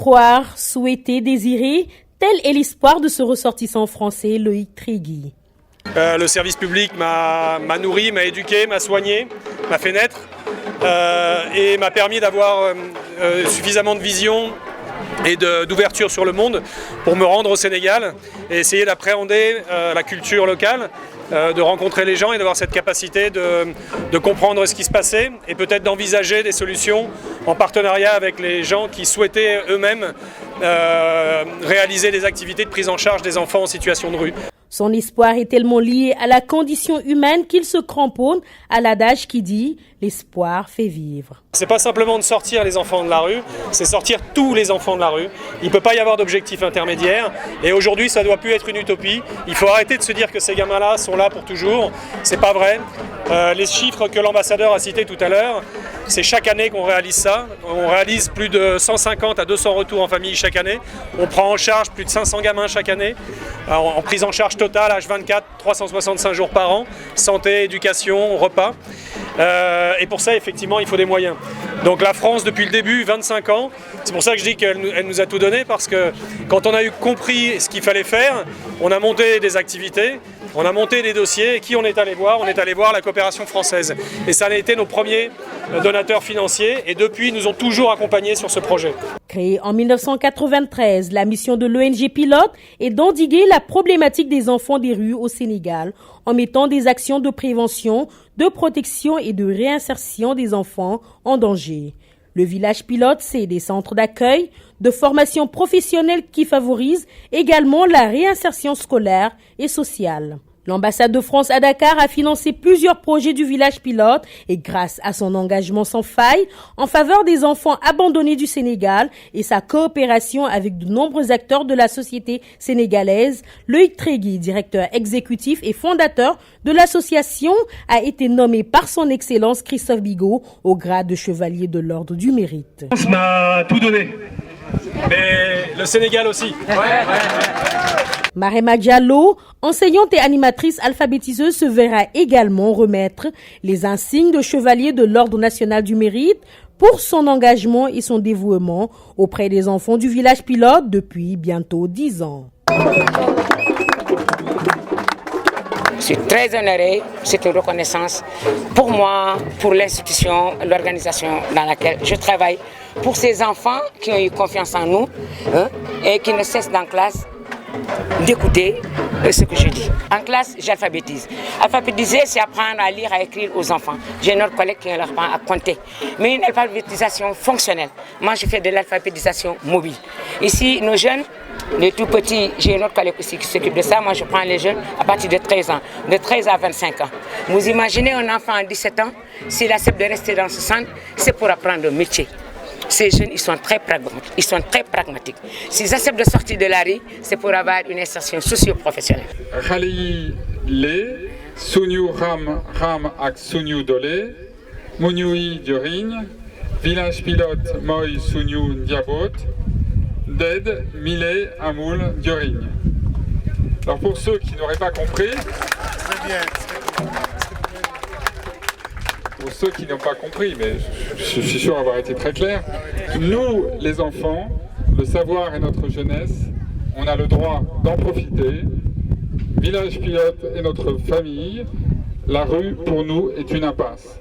Croire, souhaiter, désirer, tel est l'espoir de ce ressortissant français, Loïc Trégui. Le service public m'a nourri, m'a éduqué, m'a soigné, m'a fait naître et m'a permis d'avoir suffisamment de vision et d'ouverture sur le monde pour me rendre au Sénégal et essayer d'appréhender la culture locale, de rencontrer les gens et d'avoir cette capacité de comprendre ce qui se passait et peut-être d'envisager des solutions en partenariat avec les gens qui souhaitaient eux-mêmes réaliser des activités de prise en charge des enfants en situation de rue. Son espoir est tellement lié à la condition humaine qu'il se cramponne à l'adage qui dit « l'espoir fait vivre ». C'est pas simplement de sortir les enfants de la rue, c'est sortir tous les enfants de la rue. Il ne peut pas y avoir d'objectif intermédiaire et aujourd'hui ça ne doit plus être une utopie. Il faut arrêter de se dire que ces gamins-là sont là pour toujours. C'est pas vrai. Les chiffres que l'ambassadeur a cités tout à l'heure, c'est chaque année qu'on réalise ça. On réalise plus de 150 à 200 retours en famille chaque année. On prend en charge plus de 500 gamins chaque année, en prise en charge totale, H24, 365 jours par an, santé, éducation, repas. Et pour ça, effectivement, il faut des moyens. Donc la France, depuis le début, 25 ans, c'est pour ça que je dis qu'elle nous a tout donné, parce que quand on a eu compris ce qu'il fallait faire, on a monté des activités, on a monté des dossiers, et qui on est allé voir? On est allé voir la coopération française. Et ça a été nos premiers donateurs financiers, et depuis, ils nous ont toujours accompagnés sur ce projet. Créée en 1993, la mission de l'ONG Pilote est d'endiguer la problématique des enfants des rues au Sénégal en mettant des actions de prévention, de protection et de réinsertion des enfants en danger. Le village Pilote, c'est des centres d'accueil, de formation professionnelle qui favorisent également la réinsertion scolaire et sociale. L'ambassade de France à Dakar a financé plusieurs projets du village Pilote et grâce à son engagement sans faille en faveur des enfants abandonnés du Sénégal et sa coopération avec de nombreux acteurs de la société sénégalaise, Loïc Trégui, directeur exécutif et fondateur de l'association, a été nommé par son Excellence Christophe Bigot au grade de chevalier de l'Ordre du Mérite. France m'a tout donné, mais le Sénégal aussi. Marema Diallo, enseignante et animatrice alphabétiseuse, se verra également remettre les insignes de chevalier de l'Ordre national du Mérite pour son engagement et son dévouement auprès des enfants du village Pilote depuis bientôt 10 ans. Je suis très honoré, c'est une reconnaissance pour moi, pour l'institution, l'organisation dans laquelle je travaille, pour ces enfants qui ont eu confiance en nous et qui ne cessent dans la classe d'écouter ce que je dis. En classe, j'alphabétise. Alphabétiser, c'est apprendre à lire, à écrire aux enfants. J'ai une autre collègue qui leur apprend à compter. Mais une alphabétisation fonctionnelle. Moi, je fais de l'alphabétisation mobile. Ici, nos jeunes, les tout petits, j'ai une autre collègue aussi qui s'occupe de ça. Moi, je prends les jeunes à partir de 13 ans, de 13 à 25 ans. Vous imaginez un enfant à 17 ans, s'il accepte de rester dans ce centre, c'est pour apprendre un métier. Ces jeunes, ils sont très pragmatiques. S'ils acceptent de sortir de la rue, c'est pour avoir une insertion socio-professionnelle. Khali le, Sunyu Ram ak Sunyu Dole, Munyui Diorin, Village Pilote Moi Sunyu Diabot, Ded Mile Amoul Diorin. Alors pour ceux qui n'auraient pas compris, pour ceux qui n'ont pas compris, mais je suis sûr avoir été très clair, nous, les enfants, le savoir et notre jeunesse, on a le droit d'en profiter. Village Pilote est notre famille. La rue, pour nous, est une impasse.